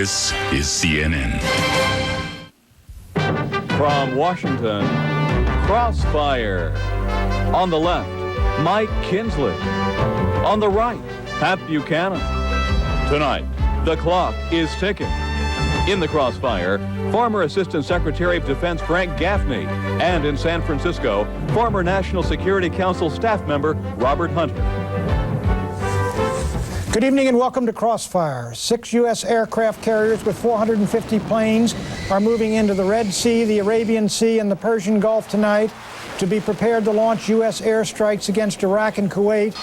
This is CNN. From Washington, Crossfire. On the left, Mike Kinsley. On the right, Pat Buchanan. Tonight, the clock is ticking. In the Crossfire, former Assistant Secretary of Defense Frank Gaffney, and in San Francisco, former National Security Council staff member Robert Hunter. Good evening and welcome to Crossfire. 6 U.S. aircraft carriers with 450 planes are moving into the Red Sea, the Arabian Sea, and the Persian Gulf tonight to be prepared to launch U.S. airstrikes against Iraq and Kuwait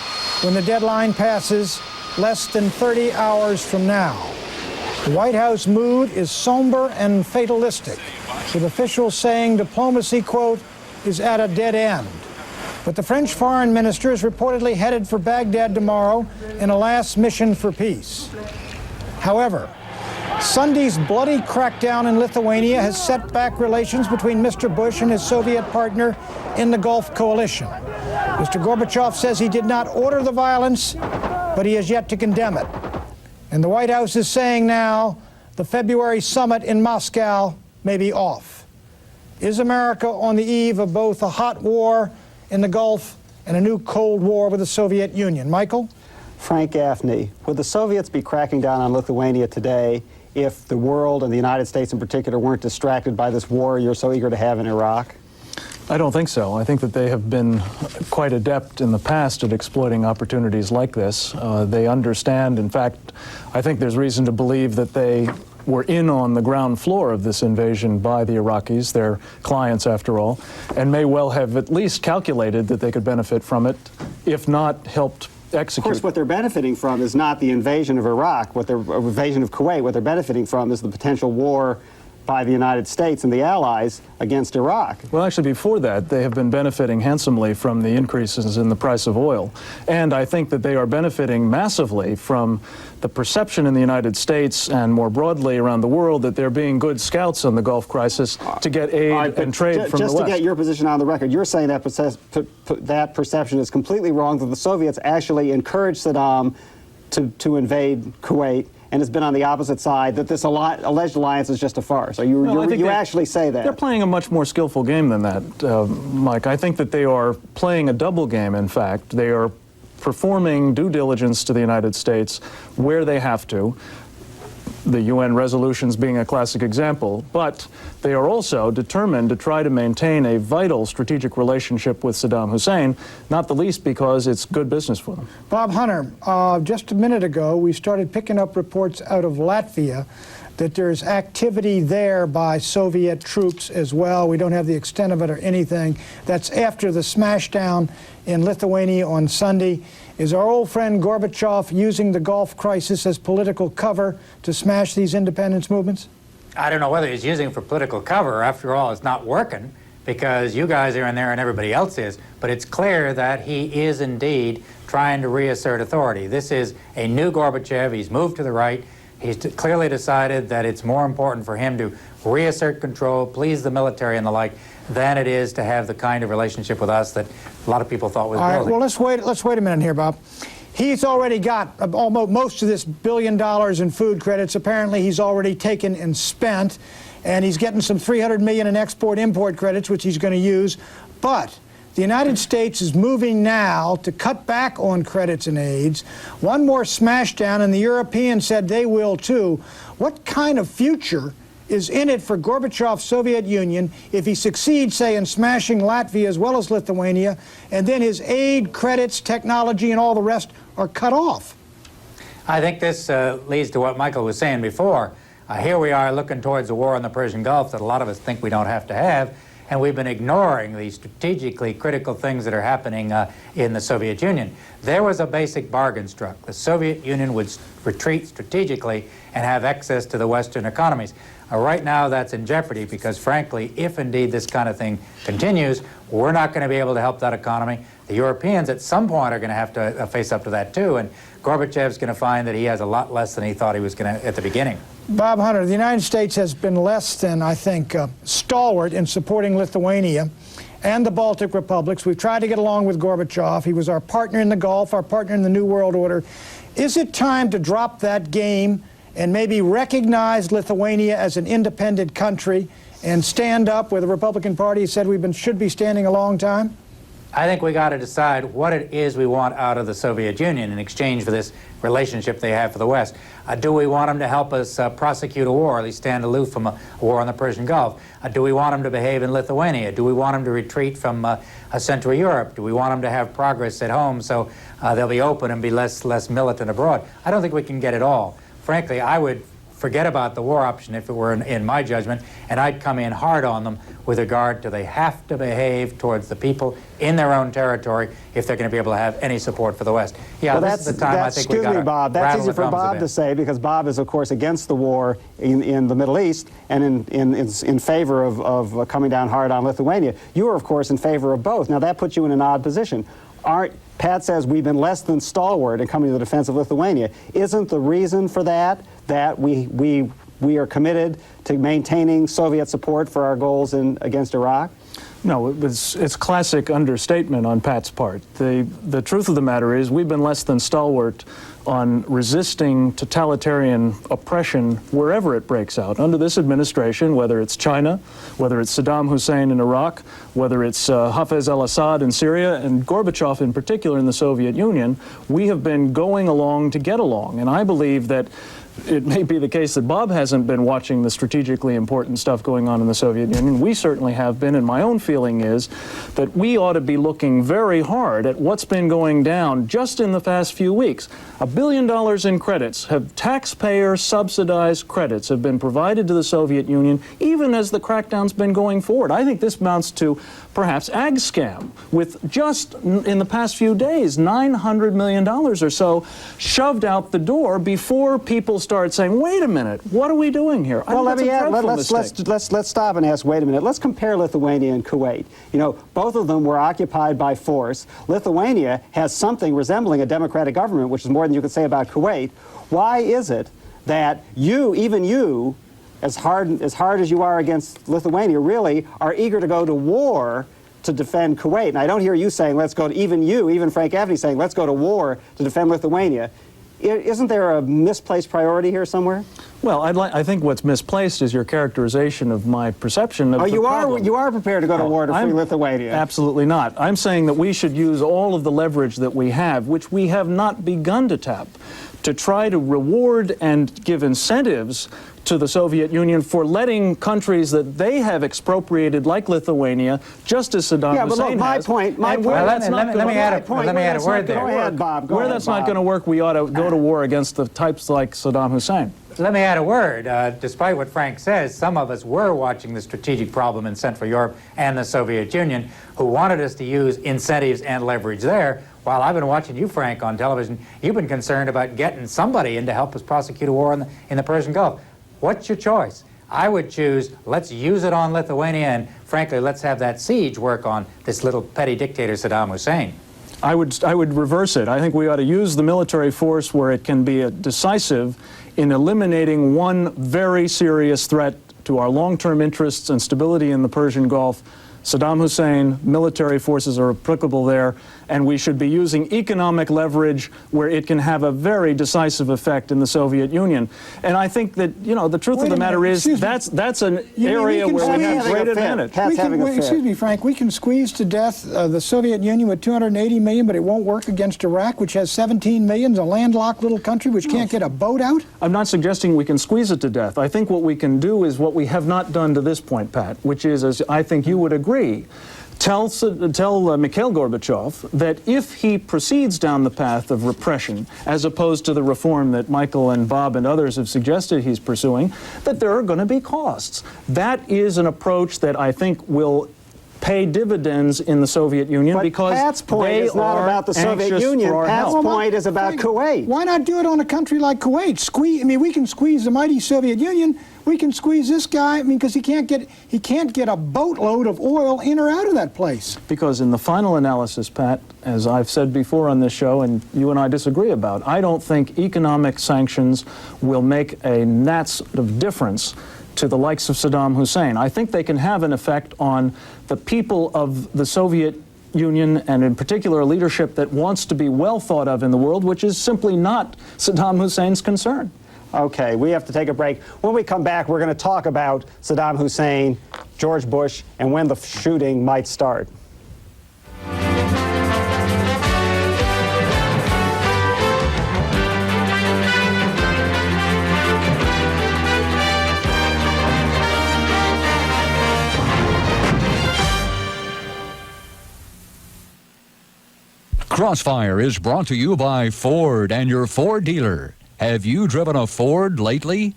when the deadline passes less than 30 hours from now. The White House mood is somber and fatalistic, with officials saying diplomacy, quote, is at a dead end. But the French foreign minister is reportedly headed for Baghdad tomorrow in a last mission for peace. However, Sunday's bloody crackdown in Lithuania has set back relations between Mr. Bush and his Soviet partner in the Gulf coalition. Mr. Gorbachev says he did not order the violence, but he has yet to condemn it. And the White House is saying now the February summit in Moscow may be off. Is America on the eve of both a hot war in the Gulf and a new Cold War with the Soviet Union? Michael? Frank Gaffney, would the Soviets be cracking down on Lithuania today if the world and the United States in particular weren't distracted by this war you're so eager to have in Iraq? I don't think so. I think that they have been quite adept in the past at exploiting opportunities like this. They understand, in fact, I think there's reason to believe that they were in on the ground floor of this invasion by the Iraqis, their clients after all, and may well have at least calculated that they could benefit from it, if not helped execute. Of course, what they're benefiting from is not the invasion of Iraq, invasion of Kuwait. What they're benefiting from is the potential war by the United States and the Allies against Iraq. Well, actually, before that, they have been benefiting handsomely from the increases in the price of oil. And I think that they are benefiting massively from the perception in the United States and more broadly around the world that they're being good scouts on the Gulf crisis to get aid and trade from the West. Just to get your position on the record, you're saying that that perception is completely wrong, that the Soviets actually encouraged Saddam to invade Kuwait, and has been on the opposite side, that this alleged alliance is just a farce. You actually say that? They're playing a much more skillful game than that, Mike. I think that they are playing a double game, in fact. They are performing due diligence to the United States where they have to, the UN resolutions being a classic example, but they are also determined to try to maintain a vital strategic relationship with Saddam Hussein, not the least because it's good business for them. Bob Hunter, just a minute ago, we started picking up reports out of Latvia that there's activity there by Soviet troops as well. We don't have the extent of it or anything. That's after the smashdown in Lithuania on Sunday. Is our old friend Gorbachev using the Gulf crisis as political cover to smash these independence movements? I don't know whether he's using it for political cover. After all, it's not working because you guys are in there and everybody else is. But it's clear that he is indeed trying to reassert authority. This is a new Gorbachev. He's moved to the right. He's clearly decided that it's more important for him to reassert control, please the military and the like, than it is to have the kind of relationship with us that a lot of people thought was building. All right, well, let's wait a minute here, Bob. He's already got almost most of this $1 billion in food credits. Apparently, he's already taken and spent, and he's getting some $300 million in export-import credits, which he's going to use. But the United States is moving now to cut back on credits and aids. One more smashdown, and the Europeans said they will too. What kind of future is in it for Gorbachev's Soviet Union if he succeeds, say, in smashing Latvia as well as Lithuania, and then his aid, credits, technology, and all the rest are cut off? I think this leads to what Michael was saying before. Here we are looking towards a war in the Persian Gulf that a lot of us think we don't have to have, and we've been ignoring the strategically critical things that are happening in the Soviet Union. There was a basic bargain struck. The Soviet Union would retreat strategically and have access to the Western economies. Right now, that's in jeopardy because, frankly, if indeed this kind of thing continues, we're not going to be able to help that economy. The Europeans at some point are going to have to face up to that too, and Gorbachev's going to find that he has a lot less than he thought he was going to at the beginning. Bob Hunter, the United States has been less than, I think, stalwart in supporting Lithuania and the Baltic republics. We've tried to get along with Gorbachev. He was our partner in the Gulf, our partner in the New World Order. Is it time to drop that game and maybe recognize Lithuania as an independent country and stand up where the Republican Party said should be standing a long time? I think we got to decide what it is we want out of the Soviet Union in exchange for this relationship they have for the West. Do we want them to help us prosecute a war, or at least stand aloof from a war on the Persian Gulf? Do we want them to behave in Lithuania? Do we want them to retreat from Central Europe? Do we want them to have progress at home so they'll be open and be less militant abroad? I don't think we can get it all. Frankly, I would forget about the war option if it were in my judgment, and I'd come in hard on them with regard to they have to behave towards the people in their own territory if they're going to be able to have any support for the West. Yeah, well, this is the time I think we got to excuse me, Bob. That's easy for Bob to say because Bob is, of course, against the war in the Middle East and in favor of coming down hard on Lithuania. You are, of course, in favor of both. Now, that puts you in an odd position. Pat says we've been less than stalwart in coming to the defense of Lithuania. Isn't the reason for that we are committed to maintaining Soviet support for our goals against Iraq? No, it's classic understatement on Pat's part. The truth of the matter is we've been less than stalwart on resisting totalitarian oppression wherever it breaks out. Under this administration, whether it's China, whether it's Saddam Hussein in Iraq, whether it's Hafez al-Assad in Syria, and Gorbachev in particular in the Soviet Union, we have been going along to get along. And I believe that it may be the case that Bob hasn't been watching the strategically important stuff going on in the Soviet Union. We certainly have been, and my own feeling is that we ought to be looking very hard at what's been going down just in the past few weeks. $1 billion in credits, taxpayer-subsidized credits have been provided to the Soviet Union even as the crackdown's been going forward. I think this amounts to perhaps ag scam with just in the past few days $900 million or so shoved out the door before people start saying, wait a minute, what are we doing here? Well, let's stop and ask, wait a minute. Let's compare Lithuania and Kuwait. You know, both of them were occupied by force. Lithuania has something resembling a democratic government, which is more than you could say about Kuwait. Why is it that even you, as hard as you are against Lithuania, really are eager to go to war to defend Kuwait? And I don't hear you saying, let's go to, even Frank Aveney saying, let's go to war to defend Lithuania. Isn't there a misplaced priority here somewhere? Well, I think what's misplaced is your characterization of my perception of the problem. You are prepared to go to war to free Lithuania. Absolutely not. I'm saying that we should use all of the leverage that we have, which we have not begun to tap, to try to reward and give incentives to the Soviet Union for letting countries that they have expropriated, like Lithuania, just as Saddam Hussein has. Let me add a word there. Go ahead, Bob. Where that's not going to work, we ought to go to war against the types like Saddam Hussein. Let me add a word. Despite what Frank says, some of us were watching the strategic problem in Central Europe and the Soviet Union who wanted us to use incentives and leverage there. While I've been watching you, Frank, on television, you've been concerned about getting somebody in to help us prosecute a war in the Persian Gulf. What's your choice? I would choose, let's use it on Lithuania, and frankly, let's have that siege work on this little petty dictator, Saddam Hussein. I would reverse it. I think we ought to use the military force where it can be decisive in eliminating one very serious threat to our long-term interests and stability in the Persian Gulf. Saddam Hussein, military forces are applicable there, and we should be using economic leverage where it can have a very decisive effect in the Soviet Union. And I think that, you know, the truth of the matter is that's an area where we have great advantage. Excuse me, Frank, we can squeeze to death the Soviet Union with 280 million, but it won't work against Iraq, which has 17 million, a landlocked little country which can't get a boat out? I'm not suggesting we can squeeze it to death. I think what we can do is what we have not done to this point, Pat, which is, as I think you would agree, tell Mikhail Gorbachev that if he proceeds down the path of repression, as opposed to the reform that Michael and Bob and others have suggested he's pursuing, that there are going to be costs. That is an approach that I think will pay dividends in the Soviet Union, but because Pat's point is not about the Soviet Union. Pat's point is about Kuwait. Why not do it on a country like Kuwait? We can squeeze the mighty Soviet Union. We can squeeze this guy, because he can't get a boatload of oil in or out of that place. Because in the final analysis, Pat, as I've said before on this show, and you and I disagree about, I don't think economic sanctions will make a gnat's of difference to the likes of Saddam Hussein. I think they can have an effect on the people of the Soviet Union, and in particular a leadership that wants to be well thought of in the world, which is simply not Saddam Hussein's concern. Okay, we have to take a break. When we come back, we're going to talk about Saddam Hussein, George Bush, and when the shooting might start. Crossfire is brought to you by Ford and your Ford dealer. Have you driven a Ford lately?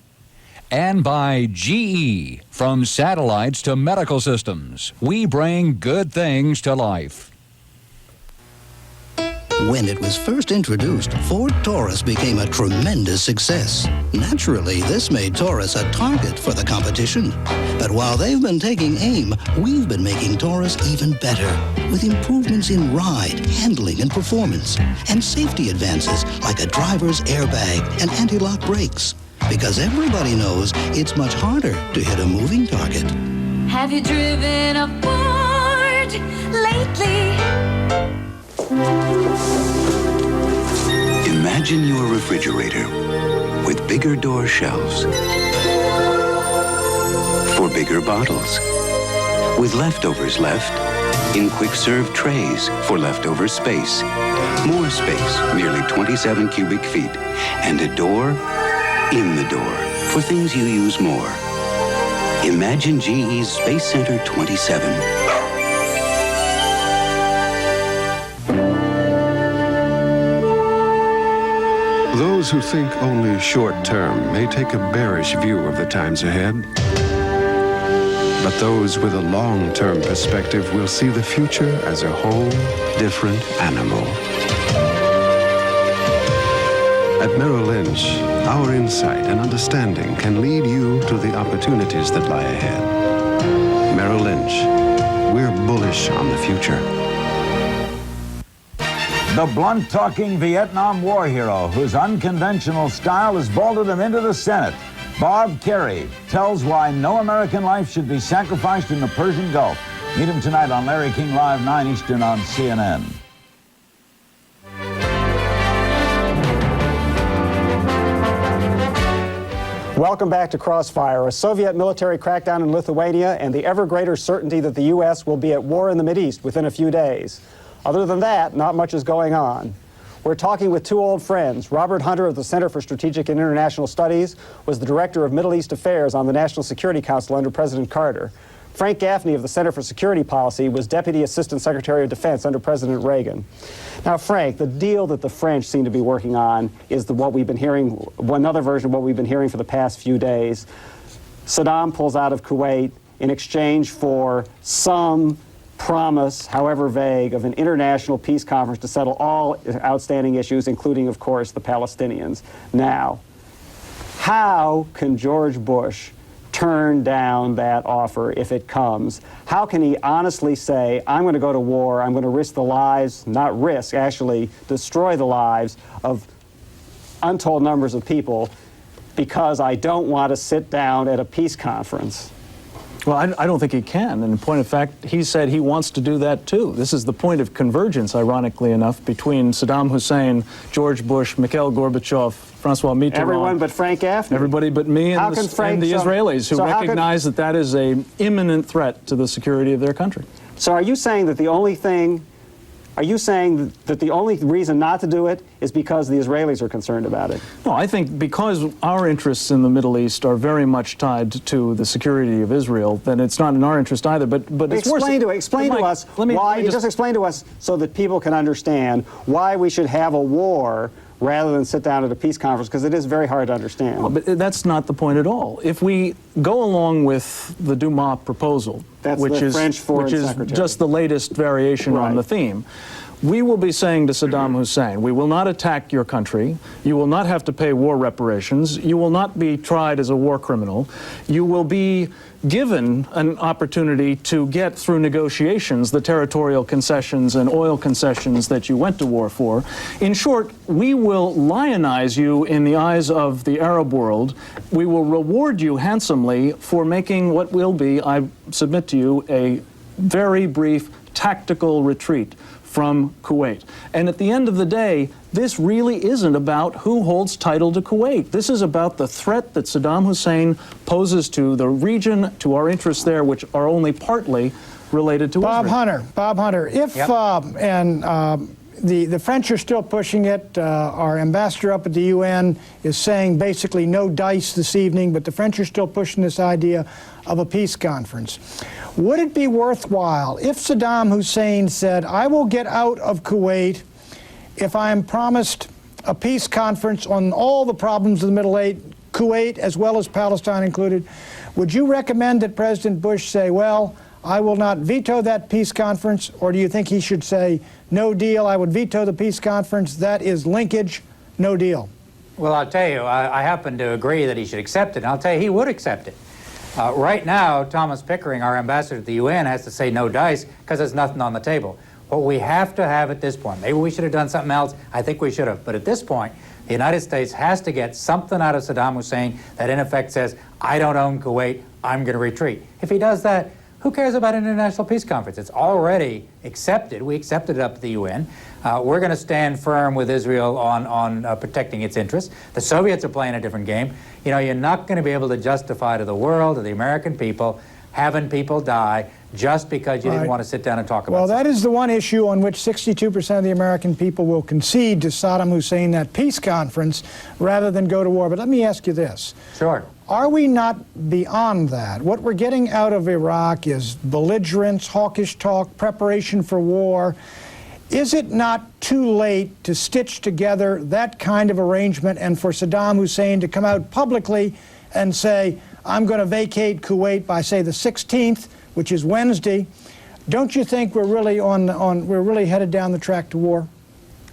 And by GE. From satellites to medical systems, we bring good things to life. When it was first introduced, Ford Taurus became a tremendous success. Naturally, this made Taurus a target for the competition. But while they've been taking aim, we've been making Taurus even better, with improvements in ride, handling, and performance, and safety advances like a driver's airbag and anti-lock brakes. Because everybody knows it's much harder to hit a moving target. Have you driven a Ford lately? Imagine your refrigerator with bigger door shelves for bigger bottles, with leftovers left in quick-serve trays for leftover space, more space, nearly 27 cubic feet, and a door in the door for things you use more. Imagine GE's Space Center 27. Those who think only short-term may take a bearish view of the times ahead. But those with a long-term perspective will see the future as a whole different animal. At Merrill Lynch, our insight and understanding can lead you to the opportunities that lie ahead. Merrill Lynch, we're bullish on the future. The blunt-talking Vietnam War hero whose unconventional style has vaulted him into the Senate, Bob Kerrey, tells why no American life should be sacrificed in the Persian Gulf. Meet him tonight on Larry King Live, 9 Eastern on CNN. Welcome back to Crossfire. A Soviet military crackdown in Lithuania and the ever greater certainty that the U.S. will be at war in the Mideast within a few days. Other than that, not much is going on. We're talking with two old friends. Robert Hunter of the Center for Strategic and International Studies was the Director of Middle East Affairs on the National Security Council under President Carter. Frank Gaffney of the Center for Security Policy was Deputy Assistant Secretary of Defense under President Reagan. Now, Frank, the deal that the French seem to be working on is what we've been hearing, another version of what we've been hearing for the past few days. Saddam pulls out of Kuwait in exchange for some promise, however vague, of an international peace conference to settle all outstanding issues, including, of course, the Palestinians. Now, how can George Bush turn down that offer if it comes? How can he honestly say, I'm going to go to war, I'm going to risk the lives, not risk, actually destroy the lives of untold numbers of people because I don't want to sit down at a peace conference? Well, I don't think he can. And in point of fact, he said he wants to do that too. This is the point of convergence, ironically enough, between Saddam Hussein, George Bush, Mikhail Gorbachev, Francois Mitterrand. Everyone but Frank Gaffney. Everybody but me and the Israelis who recognize that that is an imminent threat to the security of their country. So are you saying that the only reason not to do it is because the Israelis are concerned about it? No, I think because our interests in the Middle East are very much tied to the security of Israel, then it's not in our interest either. But it's explain to us why. Just explain to us so that people can understand why we should have a war rather than sit down at a peace conference, because it is very hard to understand. Well, but that's not the point at all. If we go along with the Dumas proposal, which is just the latest variation on the theme, we will be saying to Saddam Hussein, we will not attack your country, you will not have to pay war reparations, you will not be tried as a war criminal, you will be given an opportunity to get through negotiations the territorial concessions and oil concessions that you went to war for. In short, we will lionize you in the eyes of the Arab world. We will reward you handsomely for making what will be, I submit to you, a very brief tactical retreat from Kuwait. And at the end of the day, this really isn't about who holds title to Kuwait. This is about the threat that Saddam Hussein poses to the region, to our interests there, which are only partly related to Israel. Bob Hunter, if, the French are still pushing it. Our ambassador up at the UN is saying basically no dice this evening, but the French are still pushing this idea of a peace conference. Would it be worthwhile if Saddam Hussein said, I will get out of Kuwait if I am promised a peace conference on all the problems of the Middle East, Kuwait as well as Palestine included? Would you recommend that President Bush say, well, I will not veto that peace conference, or do you think he should say, no deal, I would veto the peace conference, that is linkage, no deal? Well, I'll tell you, I happen to agree that he should accept it, and I'll tell you he would accept it. Right now, Thomas Pickering, our ambassador at the UN, has to say no dice because there's nothing on the table. What we have to have at this point, maybe we should have done something else, I think we should have, but at this point, the United States has to get something out of Saddam Hussein that in effect says, I don't own Kuwait, I'm going to retreat. If he does that, who cares about an international peace conference? It's already accepted. We accepted it up at the UN. We're going to stand firm with Israel on protecting its interests. The Soviets are playing a different game. You know, you're not going to be able to justify to the world, to the American people, having people die just because you didn't want to sit down and talk about it. Well, that is the one issue on which 62% of the American people will concede to Saddam Hussein that peace conference rather than go to war. But let me ask you this. Sure. Are we not beyond that? What we're getting out of Iraq is belligerence, hawkish talk, preparation for war. Is it not too late to stitch together that kind of arrangement and for Saddam Hussein to come out publicly and say, I'm going to vacate Kuwait by, say, the 16th, which is Wednesday? Don't you think we're really we're really headed down the track to war?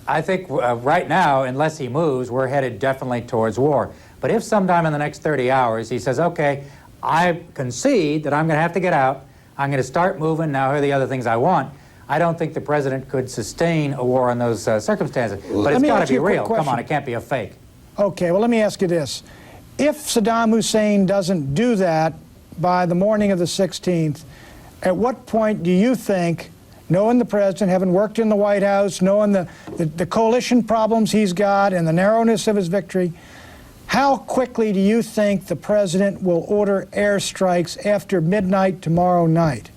I think right now, unless he moves, we're headed definitely towards war. But if sometime in the next 30 hours he says, okay, I concede that I'm going to have to get out, I'm going to start moving, now here are the other things I want, I don't think the president could sustain a war in those circumstances. But it's got to be real. Come on, it can't be a fake. Okay, well, let me ask you this. If Saddam Hussein doesn't do that by the morning of the 16th, at what point do you think, knowing the president, having worked in the White House, knowing the coalition problems he's got and the narrowness of his victory, how quickly do you think the president will order airstrikes after midnight tomorrow night?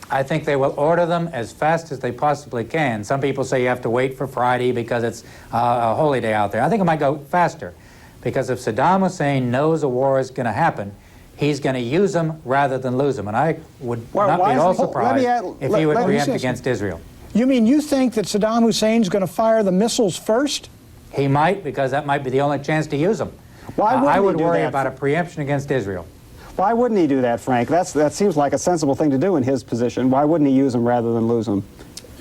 I think they will order them as fast as they possibly can. Some people say you have to wait for Friday because it's a holy day out there. I think it might go faster because if Saddam Hussein knows a war is going to happen, he's going to use them rather than lose them. And I would not be at all surprised if he would preempt against Israel. You mean you think that Saddam Hussein's going to fire the missiles first? He might, because that might be the only chance to use them. I would worry about a preemption against Israel. Why wouldn't he do that, Frank? That seems like a sensible thing to do in his position. Why wouldn't he use them rather than lose them?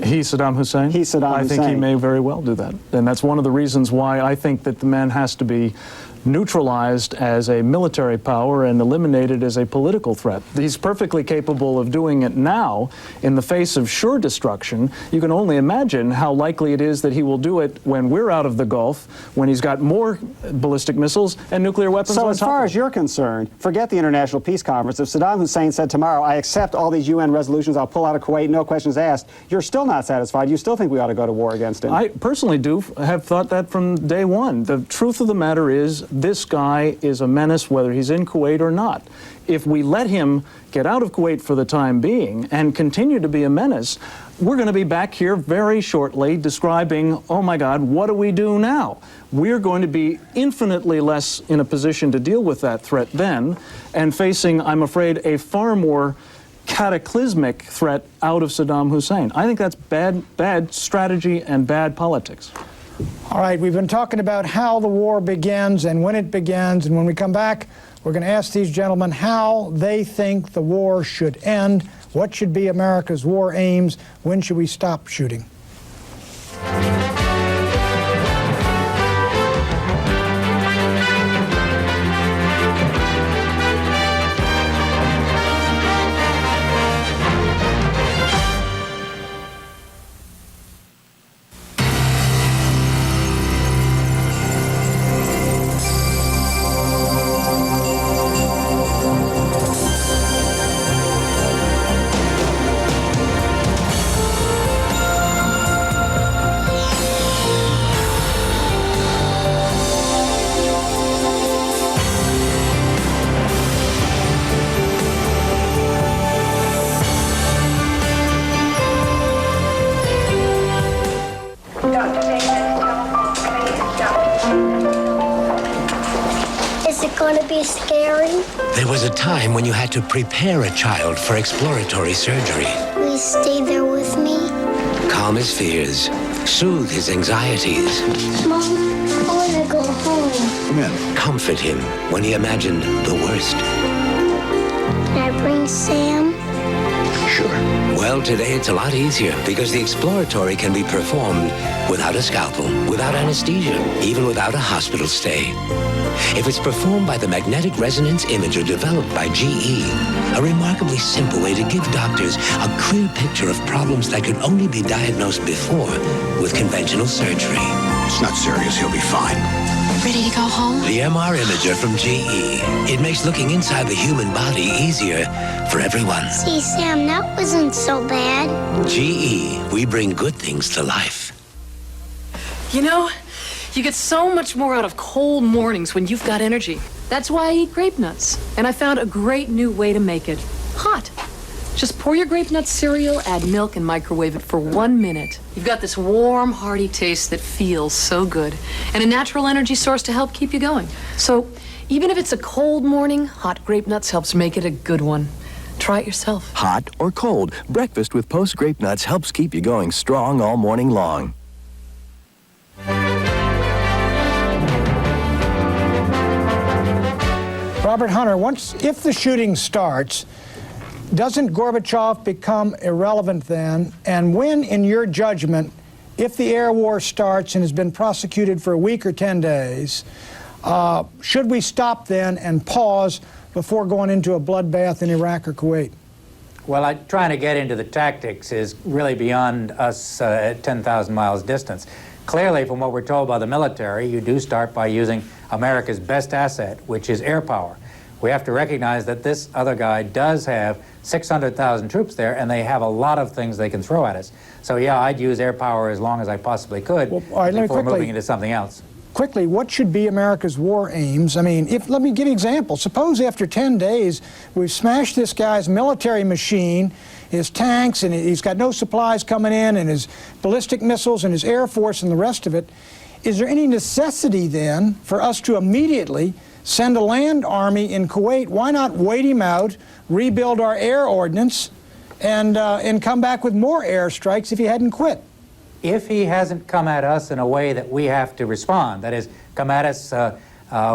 He's Saddam Hussein? He's Saddam Hussein. I think he may very well do that. And that's one of the reasons why I think that the man has to be neutralized as a military power and eliminated as a political threat. He's perfectly capable of doing it now in the face of sure destruction. You can only imagine how likely it is that he will do it when we're out of the Gulf, when he's got more ballistic missiles and nuclear weapons on top. So as far as you're concerned, forget the International Peace Conference. If Saddam Hussein said tomorrow, I accept all these UN resolutions, I'll pull out of Kuwait, no questions asked, you're still not satisfied. You still think we ought to go to war against him. I personally do have thought that from day one. The truth of the matter is this guy is a menace whether he's in Kuwait or not. If we let him get out of Kuwait for the time being and continue to be a menace, we're going to be back here very shortly describing, oh my God, what do we do now? We're going to be infinitely less in a position to deal with that threat then and facing, I'm afraid, a far more cataclysmic threat out of Saddam Hussein. I think that's bad strategy and bad politics. All right, we've been talking about how the war begins and when it begins, and when we come back, we're going to ask these gentlemen how they think the war should end, what should be America's war aims, when should we stop shooting? going to be scary? There was a time when you had to prepare a child for exploratory surgery. Will you stay there with me? Calm his fears, soothe his anxieties. Mom, I want to go home. Come in. Comfort him when he imagined the worst. Can I bring Sam? Sure. Well, today it's a lot easier because the exploratory can be performed without a scalpel, without anesthesia, even without a hospital stay. If it's performed by the magnetic resonance imager developed by GE, a remarkably simple way to give doctors a clear picture of problems that could only be diagnosed before with conventional surgery. It's not serious. He'll be fine. Ready to go home? The MR imager from GE. It makes looking inside the human body easier for everyone. See, Sam, that wasn't so bad. GE, we bring good things to life. You know, you get so much more out of cold mornings when you've got energy. That's why I eat grape nuts. And I found a great new way to make it hot. Just pour your grape nut cereal, add milk, and microwave it for 1 minute. You've got this warm, hearty taste that feels so good, and a natural energy source to help keep you going. So, even if it's a cold morning, hot grape nuts helps make it a good one. Try it yourself. Hot or cold, breakfast with Post Grape Nuts helps keep you going strong all morning long. Robert Hunter, if the shooting starts, doesn't Gorbachev become irrelevant then? And when, in your judgment, if the air war starts and has been prosecuted for a week or 10 days, should we stop then and pause before going into a bloodbath in Iraq or Kuwait? Well, trying to get into the tactics is really beyond us at 10,000 miles distance. Clearly, from what we're told by the military, you do start by using America's best asset, which is air power. We have to recognize that this other guy does have 600,000 troops there, and they have a lot of things they can throw at us. So yeah, I'd use air power as long as I possibly could before moving into something else. Quickly, what should be America's war aims? I mean, let me give you an example. Suppose after 10 days, we've smashed this guy's military machine, his tanks, and he's got no supplies coming in, and his ballistic missiles, and his Air Force, and the rest of it. Is there any necessity then for us to immediately send a land army in Kuwait? Why not wait him out, rebuild our air ordnance, and come back with more airstrikes if he hadn't quit? If he hasn't come at us in a way that we have to respond, that is, come at us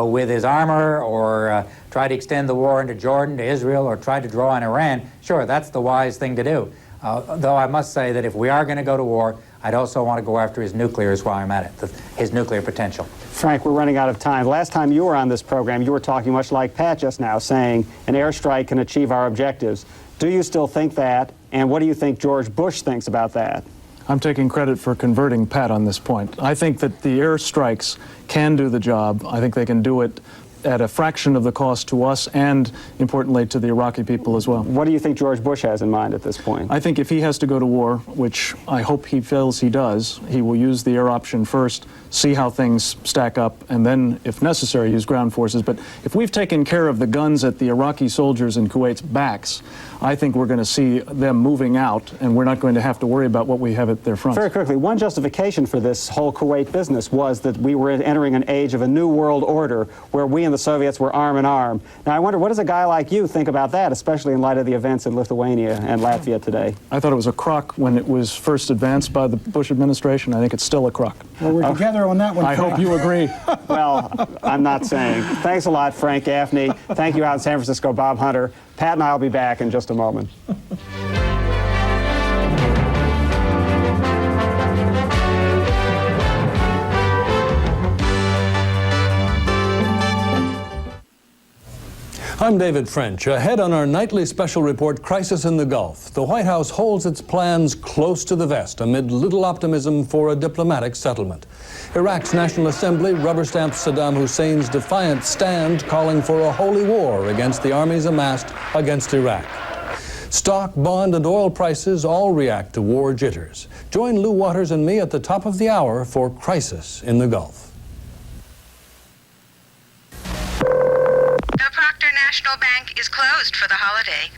with his armor, or try to extend the war into Jordan, to Israel, or try to draw on Iran, sure, that's the wise thing to do. Though I must say that if we are going to go to war, I'd also want to go after his nuclears while I'm at it, his nuclear potential. Frank, we're running out of time. Last time you were on this program, you were talking much like Pat just now, saying an airstrike can achieve our objectives. Do you still think that? And what do you think George Bush thinks about that? I'm taking credit for converting Pat on this point. I think that the airstrikes can do the job. I think they can do it at a fraction of the cost to us and, importantly, to the Iraqi people as well. What do you think George Bush has in mind at this point? I think if he has to go to war, which I hope he feels he does, he will use the air option first, see how things stack up, and then, if necessary, use ground forces. But if we've taken care of the guns at the Iraqi soldiers in Kuwait's backs, I think we're going to see them moving out, and we're not going to have to worry about what we have at their front. Very quickly, one justification for this whole Kuwait business was that we were entering an age of a new world order where we and the Soviets were arm in arm. Now, I wonder, what does a guy like you think about that, especially in light of the events in Lithuania and Latvia today? I thought it was a crock when it was first advanced by the Bush administration. I think it's still a crock. Well, we're together on that one, I Frank. hope you agree. Well, I'm not saying. Thanks a lot, Frank Gaffney. Thank you out in San Francisco, Bob Hunter. Pat and I will be back in just a moment. I'm David French. Ahead on our nightly special report, Crisis in the Gulf. The White House holds its plans close to the vest amid little optimism for a diplomatic settlement. Iraq's National Assembly rubber-stamps Saddam Hussein's defiant stand, calling for a holy war against the armies amassed against Iraq. Stock, bond, and oil prices all react to war jitters. Join Lou Waters and me at the top of the hour for Crisis in the Gulf. National Bank is closed for the holiday.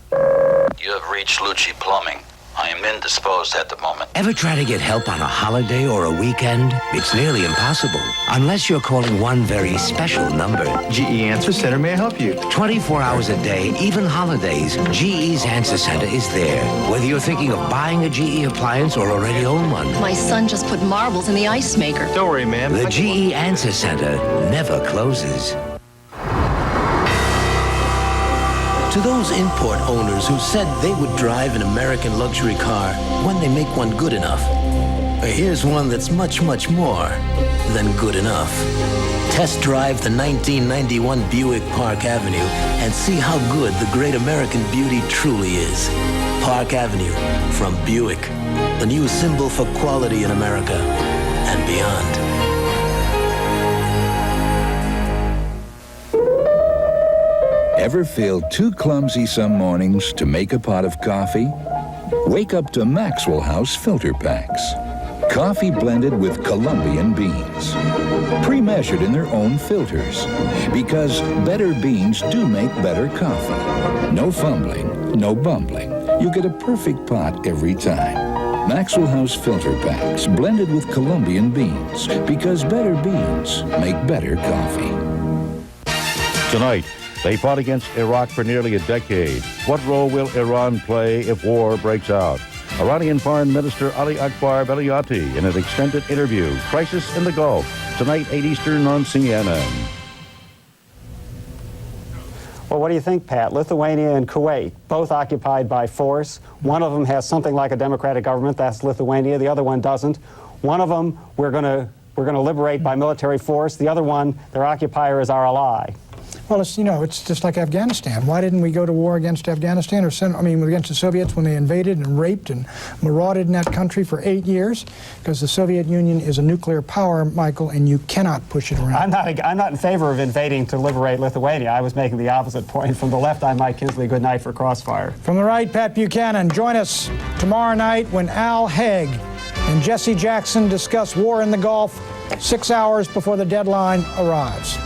You have reached Lucci Plumbing. I am indisposed at the moment. Ever try to get help on a holiday or a weekend? It's nearly impossible, unless you're calling one very special number. GE Answer Center may help you. 24 hours a day, even holidays, GE's Answer Center is there. Whether you're thinking of buying a GE appliance or already own one. My son just put marbles in the ice maker. Don't worry, ma'am. The GE Answer Center never closes. To those import owners who said they would drive an American luxury car when they make one good enough, here's one that's much, much more than good enough. Test drive the 1991 Buick Park Avenue and see how good the great American beauty truly is. Park Avenue from Buick, the new symbol for quality in America and beyond. Ever feel too clumsy some mornings to make a pot of coffee? Wake up to Maxwell House filter packs. Coffee blended with Colombian beans. Pre-measured in their own filters. Because better beans do make better coffee. No fumbling, no bumbling. You get a perfect pot every time. Maxwell House filter packs blended with Colombian beans. Because better beans make better coffee. Tonight, they fought against Iraq for nearly a decade. What role will Iran play if war breaks out? Iranian Foreign Minister Ali Akbar Velayati in an extended interview. Crisis in the Gulf. Tonight, 8 Eastern on CNN. Well, what do you think, Pat? Lithuania and Kuwait, both occupied by force. One of them has something like a democratic government. That's Lithuania. The other one doesn't. One of them we're going to liberate by military force. The other one, their occupier is our ally. Well, it's just like Afghanistan. Why didn't we go to war against Afghanistan against the Soviets when they invaded and raped and marauded in that country for 8 years? Because the Soviet Union is a nuclear power, Michael, and you cannot push it around. I'm not in favor of invading to liberate Lithuania. I was making the opposite point. From the left, I'm Mike Kinsley. Good night for Crossfire. From the right, Pat Buchanan. Join us tomorrow night when Al Haig and Jesse Jackson discuss war in the Gulf 6 hours before the deadline arrives.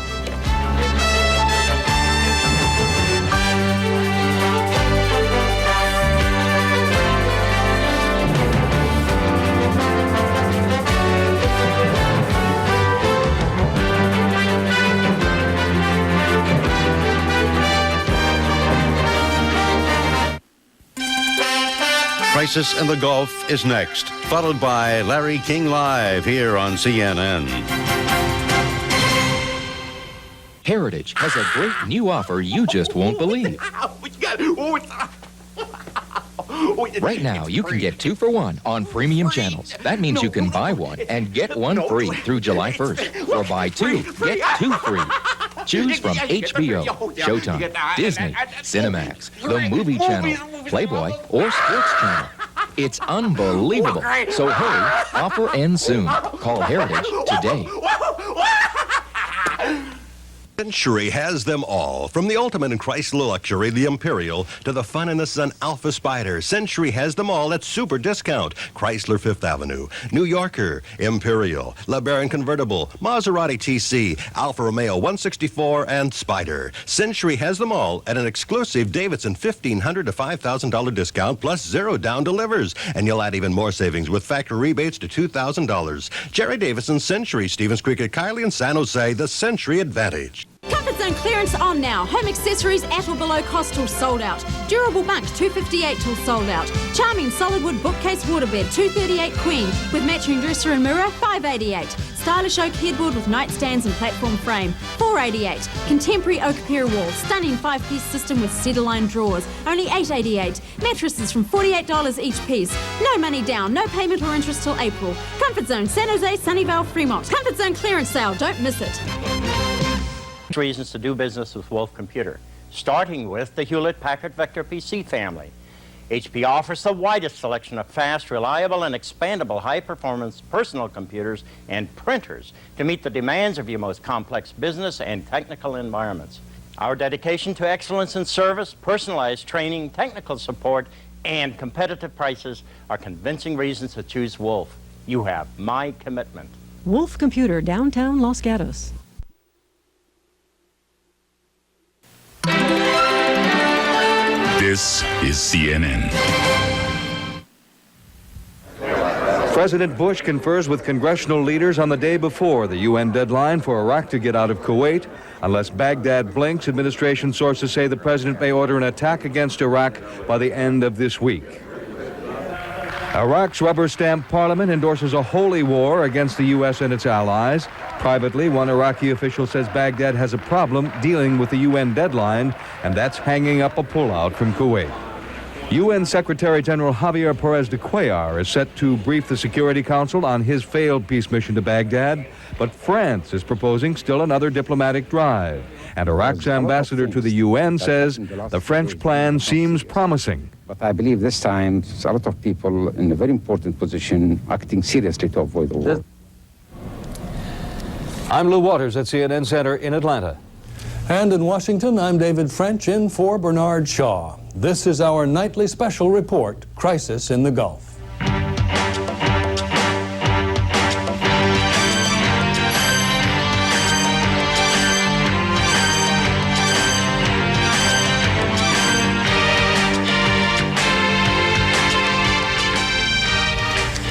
Crisis in the Gulf is next, followed by Larry King Live here on CNN. Heritage has a great new offer you just won't believe. Right now, you can get 2 for 1 on premium channels. That means you can buy one and get one free through July 1st. Or buy 2, get 2 free. Choose from HBO, Showtime, Disney, Cinemax, the Movie Channel, Playboy, or Sports Channel. It's unbelievable. So hurry, offer ends soon. Call Heritage today. Century has them all. From the ultimate in Chrysler luxury, the Imperial, to the fun in the Sun Alpha Spider. Century has them all at super discount. Chrysler Fifth Avenue, New Yorker, Imperial, LeBaron Convertible, Maserati TC, Alfa Romeo 164, and Spider. Century has them all at an exclusive Davidson $1,500 to $5,000 discount plus 0 down delivers. And you'll add even more savings with factory rebates to $2,000. Jerry Davison, Century, Stevens Creek at Kiley and San Jose, the Century Advantage. Comfort Zone clearance on now. Home accessories at or below cost till sold out. Durable bunks $258 till sold out. Charming solid wood bookcase waterbed $238 queen with matching dresser and mirror $588. Stylish oak headboard with nightstands and platform frame $488. Contemporary oak pier wall. Stunning 5-piece system with cedar-lined drawers only $888. Mattresses from $48 each piece. No money down, no payment or interest till April. Comfort Zone, San Jose, Sunnyvale, Fremont. Comfort Zone clearance sale. Don't miss it. Reasons to do business with Wolf Computer, starting with the Hewlett-Packard Vector PC family. HP offers the widest selection of fast, reliable, and expandable high-performance personal computers and printers to meet the demands of your most complex business and technical environments. Our dedication to excellence in service, personalized training, technical support, and competitive prices are convincing reasons to choose Wolf. You have my commitment. Wolf Computer, downtown Los Gatos. This is CNN. President Bush confers with congressional leaders on the day before the UN deadline for Iraq to get out of Kuwait. Unless Baghdad blinks, administration sources say the president may order an attack against Iraq by the end of this week. Iraq's rubber-stamped parliament endorses a holy war against the U.S. and its allies. Privately, one Iraqi official says Baghdad has a problem dealing with the UN deadline, and that's hanging up a pullout from Kuwait. UN Secretary General Javier Perez de Cuellar is set to brief the Security Council on his failed peace mission to Baghdad, but France is proposing still another diplomatic drive. And Iraq's ambassador to the UN says the French plan seems promising. But I believe this time there's a lot of people in a very important position acting seriously to avoid the war. I'm Lou Waters at CNN Center in Atlanta. And in Washington, I'm David French in for Bernard Shaw. This is our nightly special report, Crisis in the Gulf.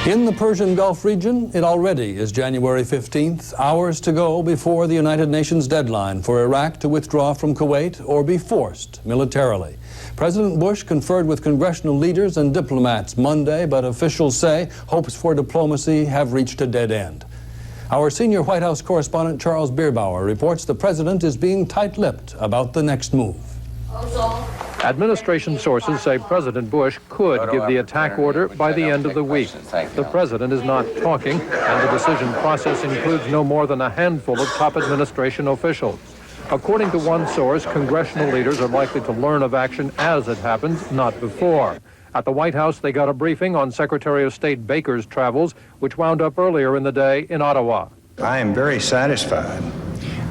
In the Persian Gulf region, it already is January 15th, hours to go before the United Nations deadline for Iraq to withdraw from Kuwait or be forced militarily. President Bush conferred with congressional leaders and diplomats Monday, but officials say hopes for diplomacy have reached a dead end. Our senior White House correspondent Charles Bierbauer reports the president is being tight-lipped about the next move. Administration sources say President Bush could give the attack order by the end of the week. The president is not talking, and the decision process includes no more than a handful of top administration officials. According to one source, congressional leaders are likely to learn of action as it happens, not before. At the White House, they got a briefing on Secretary of State Baker's travels, which wound up earlier in the day in Ottawa. I am very satisfied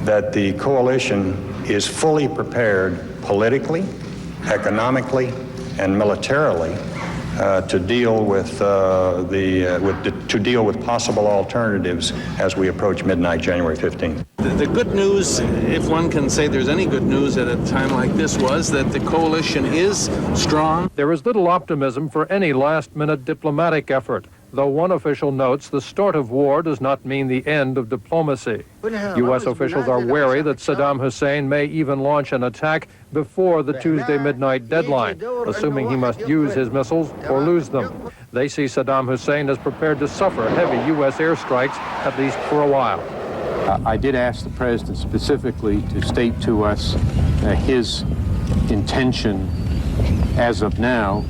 that the coalition is fully prepared politically, economically, and militarily to deal with possible alternatives as we approach midnight January 15th. The good news, if one can say there's any good news at a time like this, was that the coalition is strong. There is little optimism for any last-minute diplomatic effort, though one official notes the start of war does not mean the end of diplomacy. U.S. officials are wary that Saddam Hussein may even launch an attack before the Tuesday midnight deadline, assuming he must use his missiles or lose them. They see Saddam Hussein as prepared to suffer heavy U.S. airstrikes, at least for a while. I did ask the president specifically to state to us his intention as of now,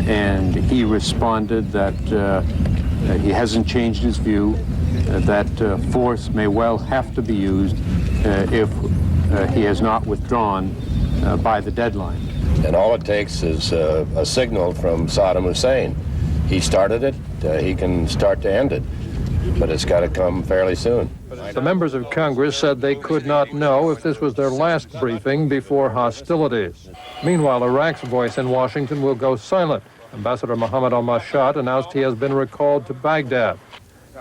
and he responded that he hasn't changed his view, that force may well have to be used if he has not withdrawn by the deadline. And all it takes is a signal from Saddam Hussein. He started it, he can start to end it, but it's got to come fairly soon. The members of Congress said they could not know if this was their last briefing before hostilities. Meanwhile, Iraq's voice in Washington will go silent. Ambassador Mohammed al-Mashhad announced he has been recalled to Baghdad.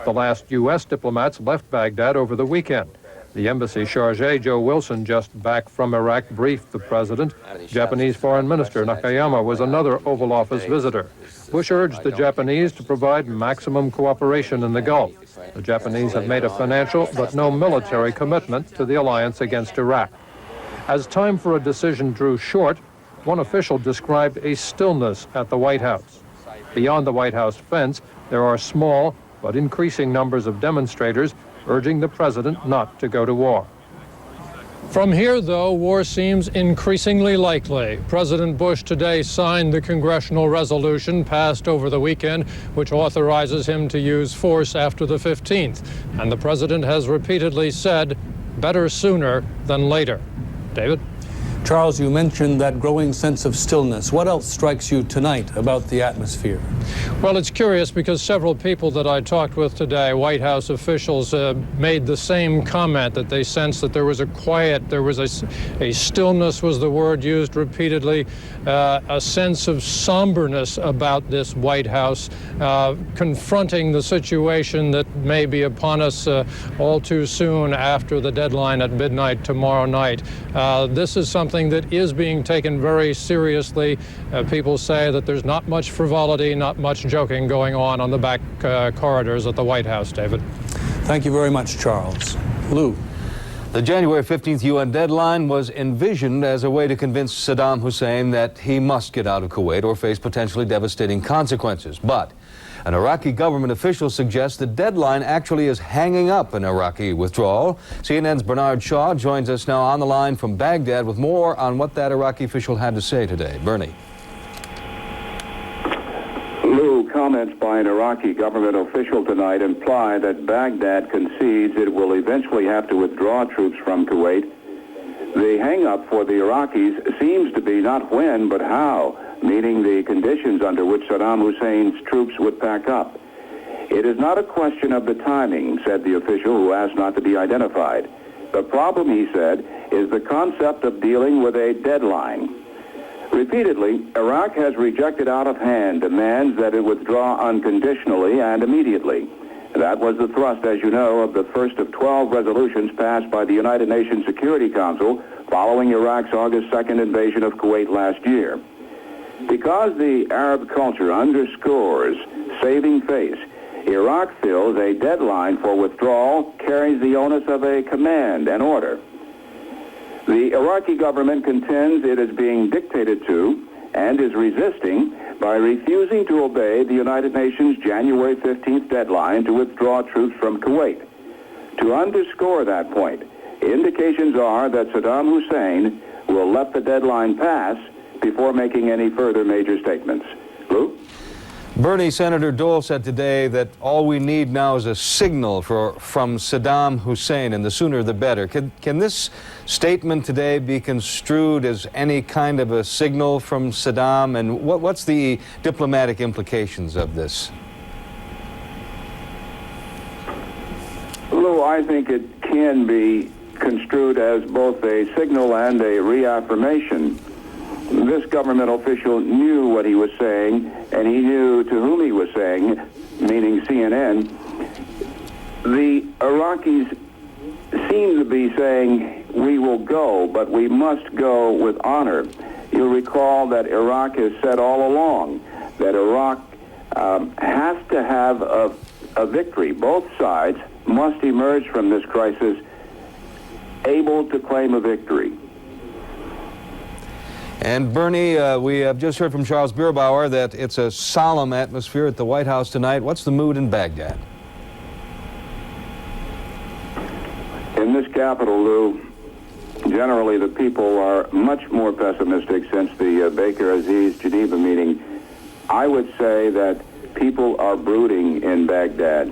The last U.S. diplomats left Baghdad over the weekend. The embassy chargé, Joe Wilson, just back from Iraq, briefed the president. Japanese Foreign Minister Nakayama was another Oval Office visitor. Bush urged the Japanese to provide maximum cooperation in the Gulf. The Japanese have made a financial but no military commitment to the alliance against Iraq. As time for a decision drew short, one official described a stillness at the White House. Beyond the White House fence, there are small but increasing numbers of demonstrators urging the president not to go to war. From here, though, war seems increasingly likely. President Bush today signed the congressional resolution passed over the weekend, which authorizes him to use force after the 15th. And the president has repeatedly said, better sooner than later. David? Charles, you mentioned that growing sense of stillness. What else strikes you tonight about the atmosphere? Well, it's curious because several people that I talked with today, White House officials, made the same comment, that they sensed that there was a quiet, there was a stillness was the word used repeatedly, a sense of somberness about this White House, confronting the situation that may be upon us all too soon after the deadline at midnight tomorrow night. This is something something that is being taken very seriously. People say that there's not much frivolity, not much joking going on the back corridors at the White House, David. Thank you very much, Charles. Lou. The January 15th UN deadline was envisioned as a way to convince Saddam Hussein that he must get out of Kuwait or face potentially devastating consequences. But an Iraqi government official suggests the deadline actually is hanging up an Iraqi withdrawal. CNN's Bernard Shaw joins us now on the line from Baghdad with more on what that Iraqi official had to say today. Bernie. Lou, comments by an Iraqi government official tonight imply that Baghdad concedes it will eventually have to withdraw troops from Kuwait. The hang-up for the Iraqis seems to be not when, but how, meaning the conditions under which Saddam Hussein's troops would pack up. It is not a question of the timing, said the official, who asked not to be identified. The problem, he said, is the concept of dealing with a deadline. Repeatedly, Iraq has rejected out of hand demands that it withdraw unconditionally and immediately. That was the thrust, as you know, of the first of 12 resolutions passed by the United Nations Security Council following Iraq's August 2nd invasion of Kuwait last year. Because the Arab culture underscores saving face, Iraq feels a deadline for withdrawal carries the onus of a command and order. The Iraqi government contends it is being dictated to and is resisting by refusing to obey the United Nations January 15th deadline to withdraw troops from Kuwait. To underscore that point, indications are that Saddam Hussein will let the deadline pass before making any further major statements. Lou? Bernie, Senator Dole said today that all we need now is a signal from Saddam Hussein, and the sooner the better. Can this statement today be construed as any kind of a signal from Saddam, and what's the diplomatic implications of this? Lou, I think it can be construed as both a signal and a reaffirmation. This government official knew what he was saying, and he knew to whom he was saying, meaning CNN. The Iraqis seem to be saying, we will go, but we must go with honor. You'll recall that Iraq has said all along that Iraq has to have a victory. Both sides must emerge from this crisis able to claim a victory. And Bernie, we have just heard from Charles Bierbauer that it's a solemn atmosphere at the White House tonight. What's the mood in Baghdad? In this capital, Lou, generally the people are much more pessimistic since the Baker Aziz Geneva meeting. I would say that people are brooding in Baghdad.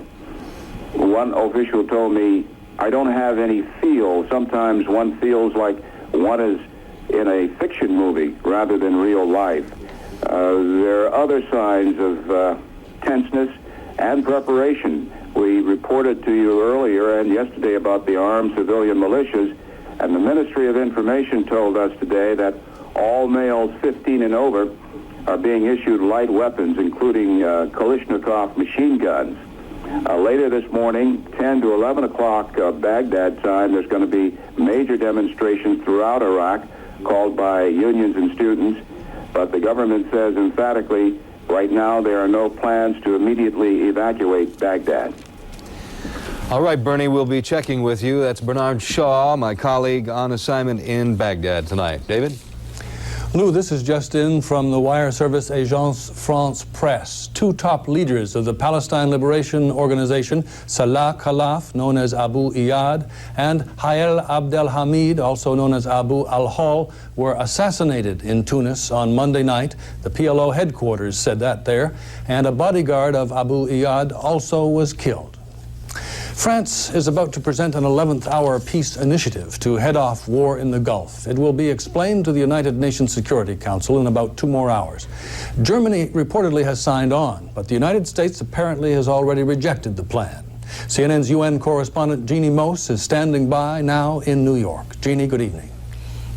One official told me, I don't have any feel. Sometimes one feels like one is in a fiction movie rather than real life. There are other signs of tenseness and preparation. We reported to you earlier and yesterday about the armed civilian militias, and the Ministry of Information told us today that all males 15 and over are being issued light weapons, including Kalashnikov machine guns. Later this morning, 10 to 11 o'clock Baghdad time, there's going to be major demonstrations throughout Iraq called by unions and students, but the government says emphatically right now there are no plans to immediately evacuate Baghdad. All right, Bernie, we'll be checking with you. That's Bernard Shaw, my colleague on assignment in Baghdad tonight. David? Lou, this is just in from the wire service Agence France Presse. Two top leaders of the Palestine Liberation Organization, Salah Khalaf, known as Abu Iyad, and Hael Abdelhamid, also known as Abu al-Hol, were assassinated in Tunis on Monday night. The PLO headquarters said that there. And a bodyguard of Abu Iyad also was killed. France is about to present an 11th hour peace initiative to head off war in the Gulf. It will be explained to the United Nations Security Council in about 2 more hours. Germany reportedly has signed on, but the United States apparently has already rejected the plan. CNN's UN correspondent Jeannie Mose is standing by now in New York. Jeannie, good evening.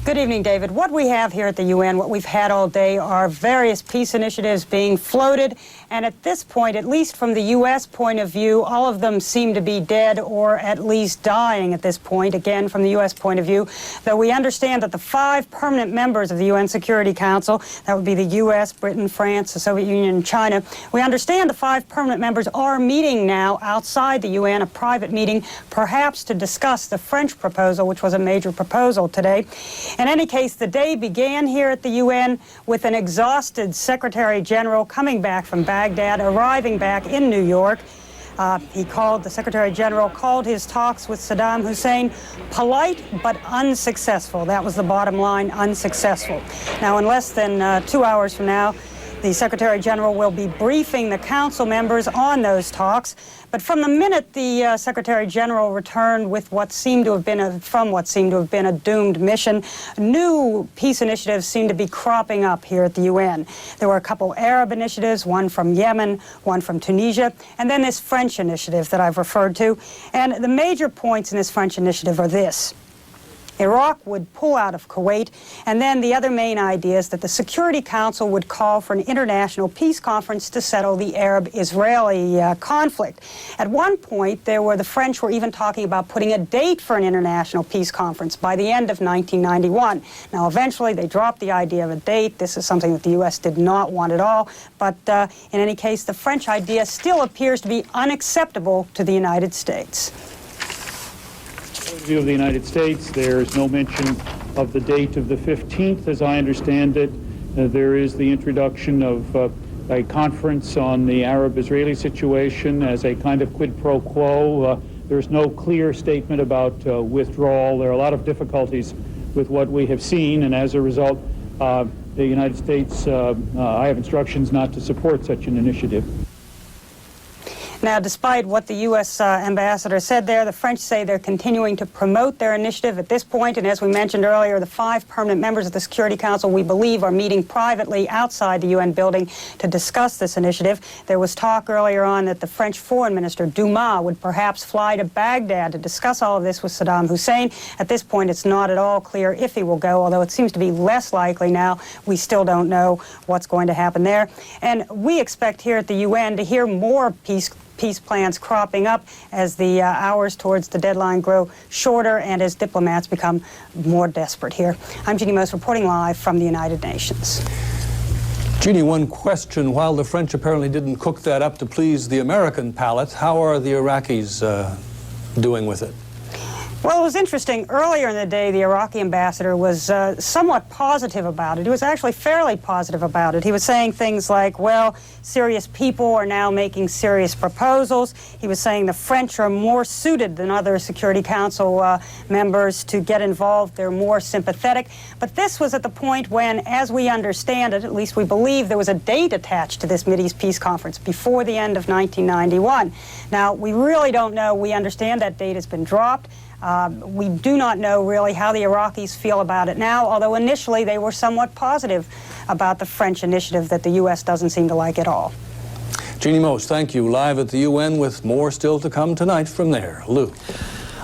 Good evening, David. What we have here at the UN, what we've had all day, are various peace initiatives being floated And at this point, at least from the U.S. point of view, all of them seem to be dead or at least dying at this point, again, from the U.S. point of view, though we understand that the 5 permanent members of the UN Security Council, that would be the U.S., Britain, France, the Soviet Union, and China, we understand the 5 permanent members are meeting now outside the UN, a private meeting, perhaps to discuss the French proposal, which was a major proposal today. In any case, the day began here at the UN with an exhausted Secretary General coming back from Baghdad, arriving back in New York. The Secretary General called his talks with Saddam Hussein polite but unsuccessful. That was the bottom line, unsuccessful. Now, in less than 2 hours from now, the Secretary General will be briefing the Council members on those talks. But from the minute the Secretary General returned with what seemed to have been a doomed mission, new peace initiatives seemed to be cropping up here at the UN. There were a couple Arab initiatives, one from Yemen, one from Tunisia, and then this French initiative that I've referred to. And the major points in this French initiative are this. Iraq would pull out of Kuwait, and then the other main idea is that the Security Council would call for an international peace conference to settle the Arab-Israeli conflict. At one point, the French were even talking about putting a date for an international peace conference by the end of 1991. Now, eventually, they dropped the idea of a date. This is something that the U.S. did not want at all, but in any case, the French idea still appears to be unacceptable to the United States. View of the United States, there's no mention of the date of the 15th, as I understand it. There is the introduction of a conference on the Arab-Israeli situation as a kind of quid pro quo. There's no clear statement about withdrawal. There are a lot of difficulties with what we have seen, and as a result, the United States, I have instructions not to support such an initiative. Now, despite what the U.S. ambassador said there, the French say they're continuing to promote their initiative at this point, and as we mentioned earlier, the 5 permanent members of the Security Council, we believe, are meeting privately outside the UN building to discuss this initiative. There was talk earlier on that the French Foreign Minister, Dumas, would perhaps fly to Baghdad to discuss all of this with Saddam Hussein. At this point, it's not at all clear if he will go, although it seems to be less likely now. We still don't know what's going to happen there. And we expect here at the UN to hear more peace plans cropping up as the hours towards the deadline grow shorter and as diplomats become more desperate here. I'm Jeannie Most reporting live from the United Nations. Jeannie, one question. While the French apparently didn't cook that up to please the American palate, how are the Iraqis doing with it? Well, it was interesting. Earlier in the day, the Iraqi ambassador was somewhat positive about it. He was actually fairly positive about it. He was saying things like, well, serious people are now making serious proposals. He was saying the French are more suited than other Security Council members to get involved. They're more sympathetic. But this was at the point when, as we understand it, at least we believe, there was a date attached to this Mideast Peace Conference before the end of 1991. Now, we really don't know. We understand that date has been dropped. We do not know really how the Iraqis feel about it now, although initially they were somewhat positive about the French initiative that the U.S. doesn't seem to like at all. Jeannie Most, thank you. Live at the UN with more still to come tonight from there. Lou.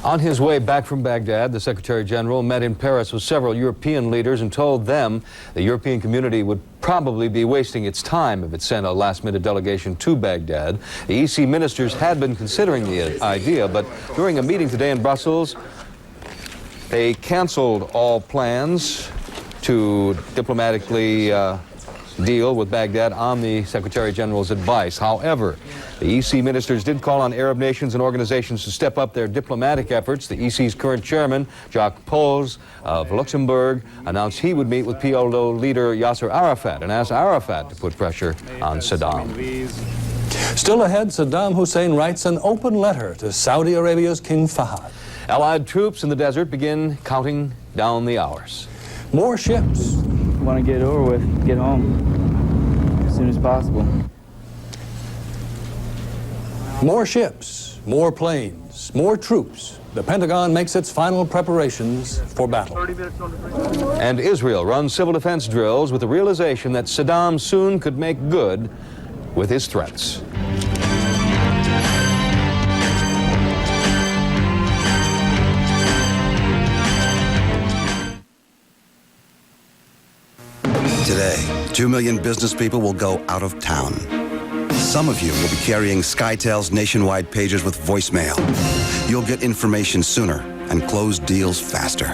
On his way back from Baghdad, the Secretary General met in Paris with several European leaders and told them the European community would probably be wasting its time if it sent a last-minute delegation to Baghdad. The EC ministers had been considering the idea, but during a meeting today in Brussels, they canceled all plans to diplomatically deal with Baghdad on the Secretary General's advice. However, the EC ministers did call on Arab nations and organizations to step up their diplomatic efforts. The EC's current chairman, Jacques Pols of Luxembourg, announced he would meet with PLO leader Yasser Arafat and asked Arafat to put pressure on Saddam. Still ahead, Saddam Hussein writes an open letter to Saudi Arabia's King Fahd. Allied troops in the desert begin counting down the hours. More ships. Want to get over with, get home as soon as possible. More ships, more planes, more troops. The Pentagon makes its final preparations for battle. And Israel runs civil defense drills with the realization that Saddam soon could make good with his threats. Today, 2 million business people will go out of town. Some of you will be carrying SkyTel's nationwide pagers with voicemail. You'll get information sooner and close deals faster.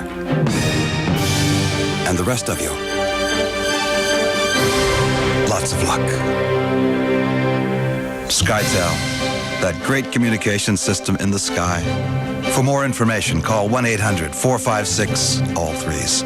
And the rest of you, lots of luck. SkyTel, that great communication system in the sky. For more information, call 1-800-456-all-threes.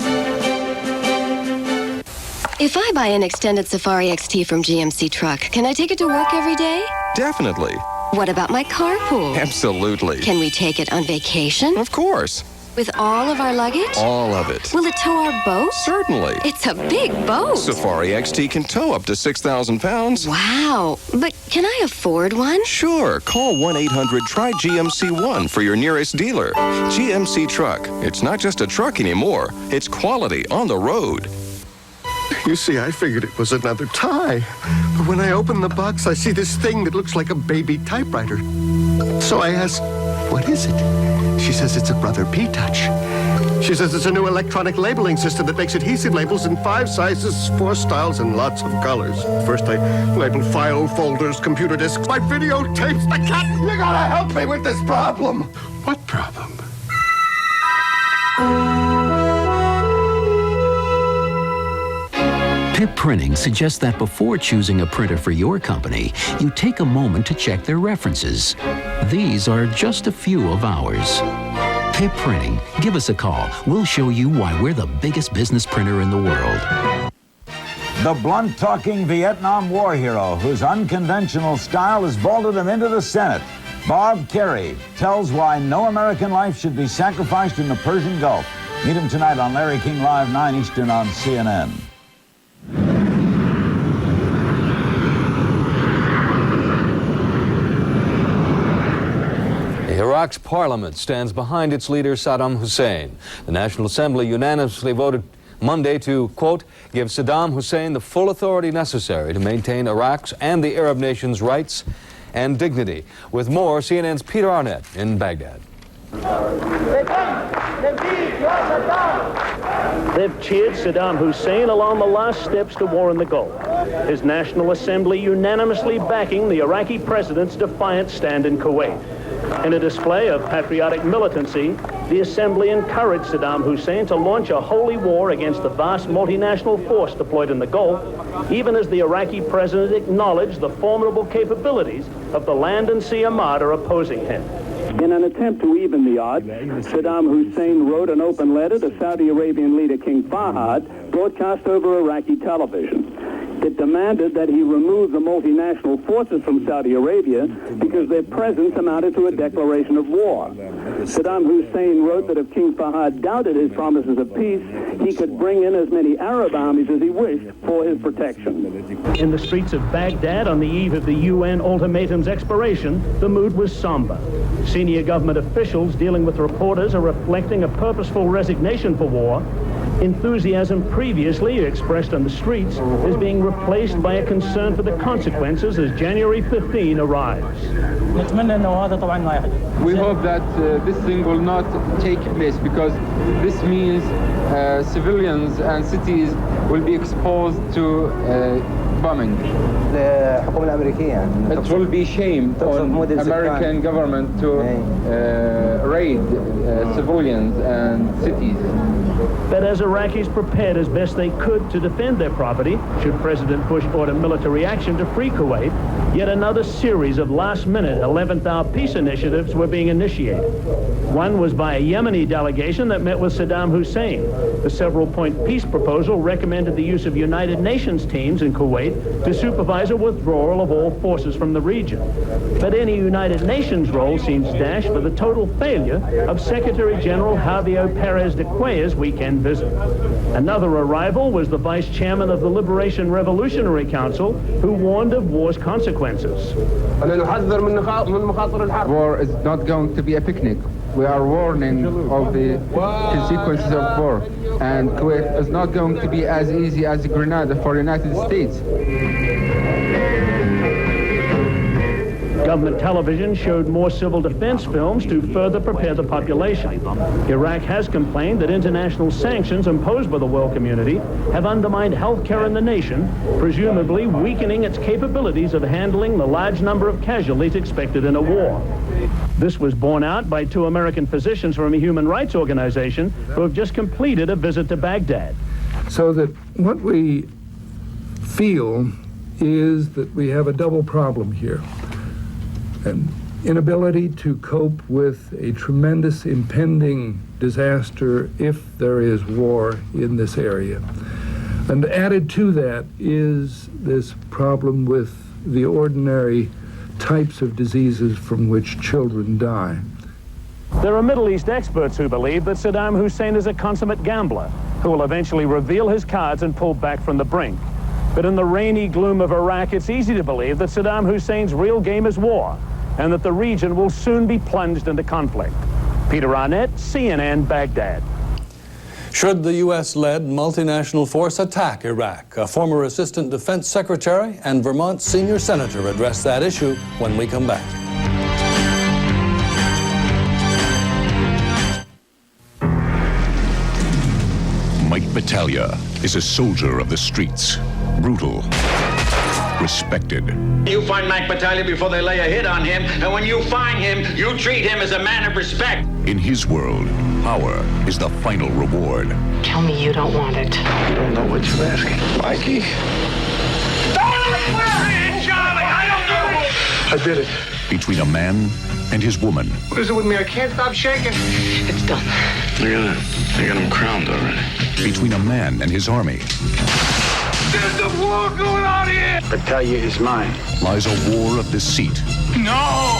If I buy an extended Safari XT from GMC Truck, can I take it to work every day? Definitely. What about my carpool? Absolutely. Can we take it on vacation? Of course. With all of our luggage? All of it. Will it tow our boat? Certainly. It's a big boat. Safari XT can tow up to 6,000 pounds. Wow. But can I afford one? Sure. Call 1-800-TRY-GMC1 for your nearest dealer. GMC Truck. It's not just a truck anymore. It's quality on the road. You see, I figured it was another tie. But when I open the box, I see this thing that looks like a baby typewriter. So I asked, what is it? She says it's a Brother P-Touch. She says it's a new electronic labeling system that makes adhesive labels in 5 sizes, 4 styles, and lots of colors. First, I labeled file folders, computer disks, my videotapes, the cat. You gotta help me with this problem. What problem? Pip Printing suggests that before choosing a printer for your company, you take a moment to check their references. These are just a few of ours. Pip Printing. Give us a call. We'll show you why we're the biggest business printer in the world. The blunt-talking Vietnam War hero whose unconventional style has vaulted him into the Senate, Bob Kerrey, tells why no American life should be sacrificed in the Persian Gulf. Meet him tonight on Larry King Live, 9 Eastern on CNN. Iraq's parliament stands behind its leader, Saddam Hussein. The National Assembly unanimously voted Monday to, quote, give Saddam Hussein the full authority necessary to maintain Iraq's and the Arab nation's rights and dignity. With more, CNN's Peter Arnett in Baghdad. They've cheered Saddam Hussein along the last steps to war in the Gulf. His National Assembly unanimously backing the Iraqi president's defiant stand in Kuwait. In a display of patriotic militancy, the Assembly encouraged Saddam Hussein to launch a holy war against the vast multinational force deployed in the Gulf, even as the Iraqi president acknowledged the formidable capabilities of the land and sea armada opposing him. In an attempt to even the odds, Saddam Hussein wrote an open letter to Saudi Arabian leader King Fahd, broadcast over Iraqi television. It demanded that he remove the multinational forces from Saudi Arabia because their presence amounted to a declaration of war. Saddam Hussein wrote that if King Fahd doubted his promises of peace, he could bring in as many Arab armies as he wished for his protection. In the streets of Baghdad on the eve of the UN ultimatum's expiration, the mood was somber. Senior government officials dealing with reporters are reflecting a purposeful resignation for war. Enthusiasm previously expressed on the streets is being replaced by a concern for the consequences as January 15 arrives. We hope that this thing will not take place because this means civilians and cities will be exposed to bombing. It will be shame on American government to raid civilians and cities. But as Iraqis prepared as best they could to defend their property, should President Bush order military action to free Kuwait, yet another series of last-minute 11th-hour peace initiatives were being initiated. One was by a Yemeni delegation that met with Saddam Hussein. The several-point peace proposal recommended the use of United Nations teams in Kuwait to supervise a withdrawal of all forces from the region. But any United Nations role seems dashed for the total failure of Secretary General Javier Perez de Cuellar's weekend visit. Another arrival was the vice chairman of the Liberation Revolutionary Council, who warned of war's consequences. War is not going to be a picnic. We are warning of the consequences of war. And Kuwait is not going to be as easy as Grenada for the United States. Government television showed more civil defense films to further prepare the population. Iraq has complained that international sanctions imposed by the world community have undermined health care in the nation, presumably weakening its capabilities of handling the large number of casualties expected in a war. This was borne out by 2 American physicians from a human rights organization who have just completed a visit to Baghdad. So that what we feel is that we have a double problem here. An inability to cope with a tremendous impending disaster if there is war in this area. And added to that is this problem with the ordinary types of diseases from which children die. There are Middle East experts who believe that Saddam Hussein is a consummate gambler who will eventually reveal his cards and pull back from the brink. But in the rainy gloom of Iraq, it's easy to believe that Saddam Hussein's real game is war and that the region will soon be plunged into conflict. Peter Arnett, CNN, Baghdad. Should the U.S.-led multinational force attack Iraq? A former Assistant Defense Secretary and Vermont senior senator address that issue when we come back. Mike Battaglia is a soldier of the streets. Brutal. Respected. You find Mike Battaglia before they lay a hit on him, and when you find him, you treat him as a man of respect. In his world, power is the final reward. Tell me you don't want it. You don't know what you're asking. Mikey? Charlie, I don't know. I did it. Between a man and his woman. What is it with me? I can't stop shaking. It's done. They got him crowned already. Between a man and his army. There's a war going on here! Battaglia is mine. Lies a war of deceit. No!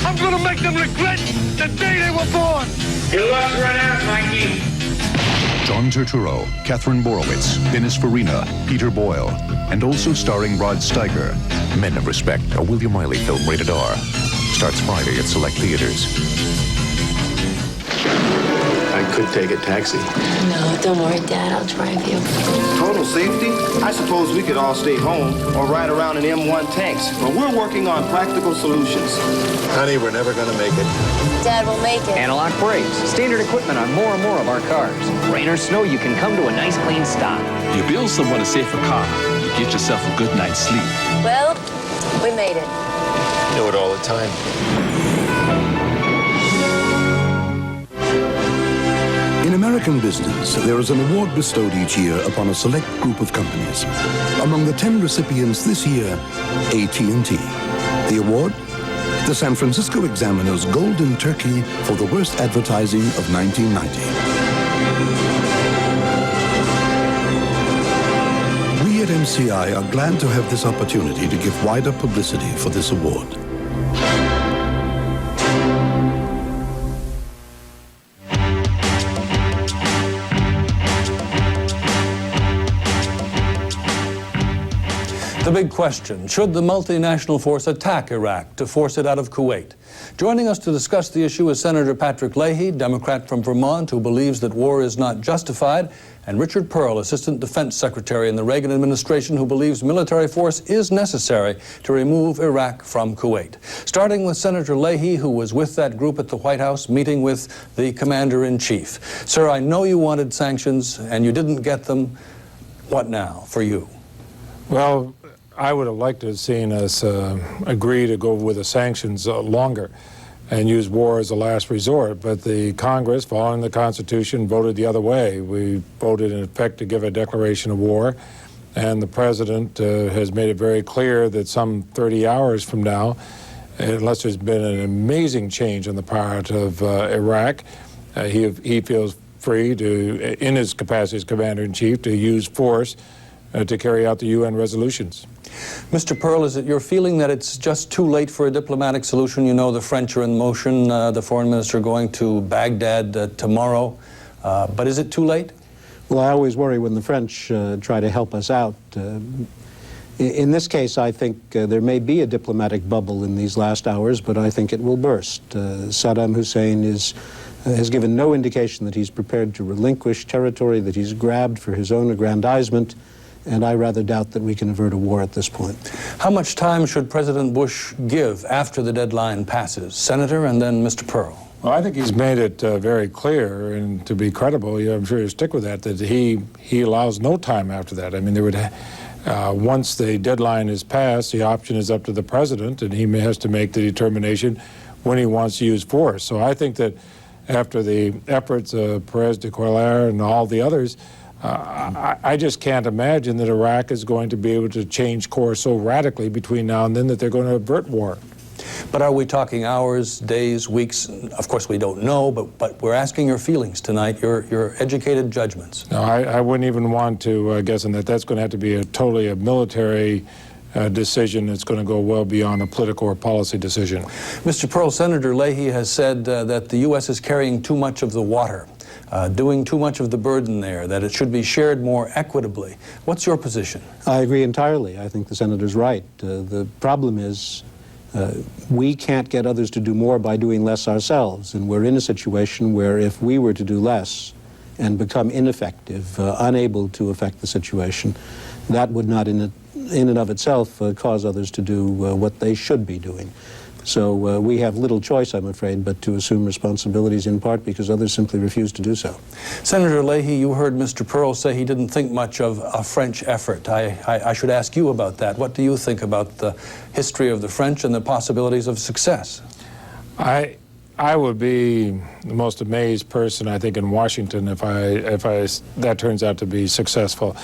I'm gonna make them regret the day they were born! Your luck's run out, Mikey. John Turturro, Catherine Borowitz, Dennis Farina, Peter Boyle, and also starring Rod Steiger. Men of Respect, a William Wiley film rated R. Starts Friday at select theaters. I could take a taxi. No, don't worry, Dad. I'll drive you. Total safety? I suppose we could all stay home or ride around in M1 tanks, but we're working on practical solutions. Honey, we're never gonna make it. Dad will make it. Analog brakes, standard equipment on more and more of our cars. Rain or snow, you can come to a nice clean stop. You build someone a safer car, you get yourself a good night's sleep. Well, we made it. Do it all the time. In American business, there is an award bestowed each year upon a select group of companies. Among the 10 recipients this year, AT&T. The award? The San Francisco Examiner's Golden Turkey for the worst advertising of 1990. We at MCI are glad to have this opportunity to give wider publicity for this award. The big question, should the multinational force attack Iraq to force it out of Kuwait? Joining us to discuss the issue is Senator Patrick Leahy, Democrat from Vermont, who believes that war is not justified, and Richard Pearl, Assistant Defense Secretary in the Reagan administration, who believes military force is necessary to remove Iraq from Kuwait. Starting with Senator Leahy, who was with that group at the White House meeting with the Commander-in-Chief. Sir, I know you wanted sanctions and you didn't get them. What now for you? Well, I would have liked to have seen us agree to go with the sanctions longer and use war as a last resort, but the Congress, following the Constitution, voted the other way. We voted in effect to give a declaration of war, and the President has made it very clear that some 30 hours from now, unless there's been an amazing change on the part of Iraq, he feels free to, in his capacity as Commander-in-Chief, to use force to carry out the UN resolutions. Mr. Pearl, is it your feeling that it's just too late for a diplomatic solution? You know the French are in motion, the foreign minister going to Baghdad tomorrow, but is it too late? Well, I always worry when the French try to help us out. In this case, I think there may be a diplomatic bubble in these last hours, but I think it will burst. Saddam Hussein has given no indication that he's prepared to relinquish territory that he's grabbed for his own aggrandizement. and I rather doubt that we can avert a war at this point. How much time should President Bush give after the deadline passes? Senator, and then Mr. Pearl. Well, I think he's made it very clear, and to be credible, I'm sure he'll stick with that he allows no time after that. I mean, there would, once the deadline is passed, the option is up to the president, and he has to make the determination when he wants to use force. So I think that after the efforts of Perez de Cuellar and all the others, I just can't imagine that Iraq is going to be able to change course so radically between now and then that they're going to avert war. But are we talking hours, days, weeks? Of course, we don't know, but we're asking your feelings tonight, your educated judgments. No, I wouldn't even want to guess on that. That's going to have to be totally a military decision. It's going to go well beyond a political or policy decision. Mr. Pearl, Senator Leahy has said that the U.S. is carrying too much of the water, doing too much of the burden there, that it should be shared more equitably. What's your position? I agree entirely. I think the senator's right. The problem is we can't get others to do more by doing less ourselves, and we're in a situation where if we were to do less and become ineffective, unable to affect the situation, that would not in and of itself cause others to do what they should be doing. So we have little choice, I'm afraid, but to assume responsibilities in part because others simply refuse to do so. Senator Leahy, you heard Mr. Pearl say he didn't think much of a French effort. I should ask you about that. What do you think about the history of the French and the possibilities of success? I would be the most amazed person, I think, in Washington if that turns out to be successful.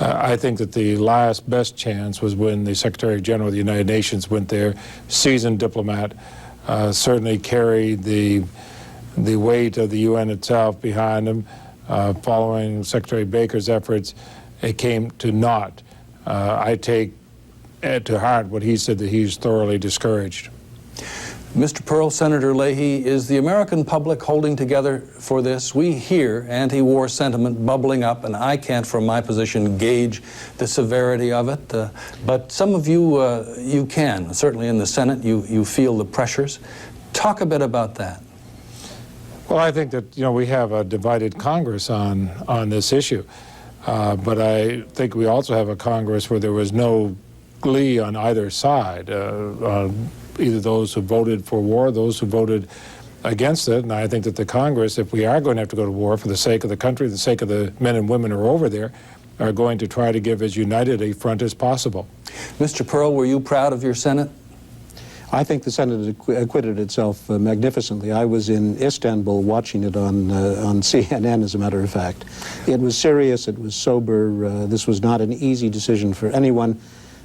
I think that the last best chance was when the Secretary General of the United Nations went there, seasoned diplomat, certainly carried the weight of the UN itself behind him. Following Secretary Baker's efforts, it came to naught. I take to heart what he said, that he's thoroughly discouraged. Mr. Pearl, Senator Leahy, is the American public holding together for this? We hear anti-war sentiment bubbling up, and I can't, from my position, gauge the severity of it. But some of you, you can. Certainly in the Senate, you feel the pressures. Talk a bit about that. Well, I think that, we have a divided Congress on this issue. But I think we also have a Congress where there was no glee on either side. Either those who voted for war, those who voted against it. And I think that the Congress, if we are going to have to go to war for the sake of the country, the sake of the men and women who are over there, are going to try to give as united a front as possible. Mr. Pearl, were you proud of your Senate? I think the Senate acquitted itself magnificently. I was in Istanbul watching it on CNN, as a matter of fact. It was serious, it was sober. This was not an easy decision for anyone.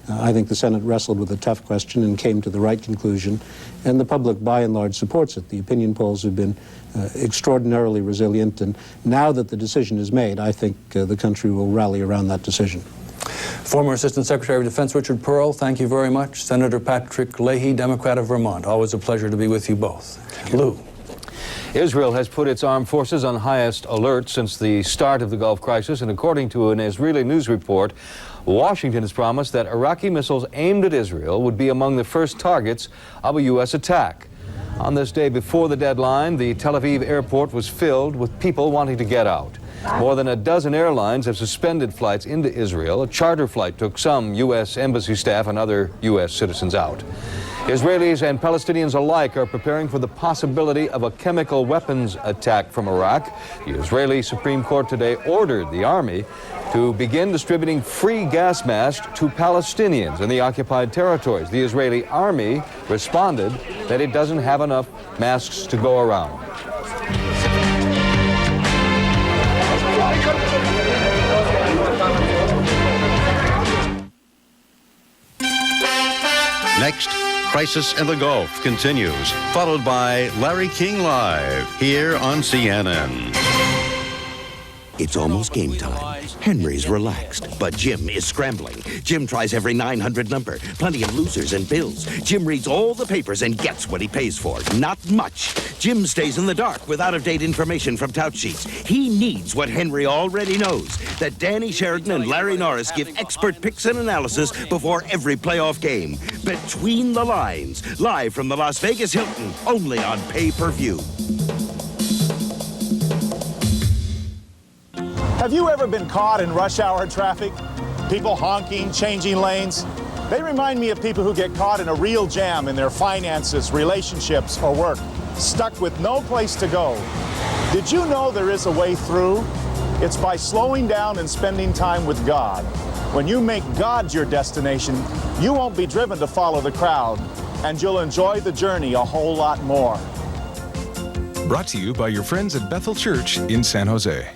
I think the Senate wrestled with a tough question and came to the right conclusion, and the public by and large supports it. The opinion polls have been extraordinarily resilient, and now that the decision is made, I think the country will rally around that decision. Former Assistant Secretary of Defense Richard Pearl, thank you very much. Senator Patrick Leahy, Democrat of Vermont. Always a pleasure to be with you both. Lou. Israel has put its armed forces on highest alert since the start of the Gulf crisis, and according to an Israeli news report, Washington has promised that Iraqi missiles aimed at Israel would be among the first targets of a U.S. attack. On this day before the deadline, the Tel Aviv airport was filled with people wanting to get out. More than a dozen airlines have suspended flights into Israel. A charter flight took some U.S. embassy staff and other U.S. citizens out. Israelis and Palestinians alike are preparing for the possibility of a chemical weapons attack from Iraq. The Israeli Supreme Court today ordered the army to begin distributing free gas masks to Palestinians in the occupied territories. The Israeli army responded that it doesn't have enough masks to go around. Next, Crisis in the Gulf continues, followed by Larry King Live here on CNN. It's almost game time. Henry's relaxed, but Jim is scrambling. Jim tries every 900 number. Plenty of losers and bills. Jim reads all the papers and gets what he pays for. Not much. Jim stays in the dark with out-of-date information from tout sheets. He needs what Henry already knows, that Danny Sheridan and Larry Norris give expert picks and analysis before every playoff game. Between the Lines, live from the Las Vegas Hilton, only on pay-per-view. Have you ever been caught in rush hour traffic? People honking, changing lanes. They remind me of people who get caught in a real jam in their finances, relationships, or work, stuck with no place to go. Did you know there is a way through? It's by slowing down and spending time with God. When you make God your destination, you won't be driven to follow the crowd, and you'll enjoy the journey a whole lot more. Brought to you by your friends at Bethel Church in San Jose.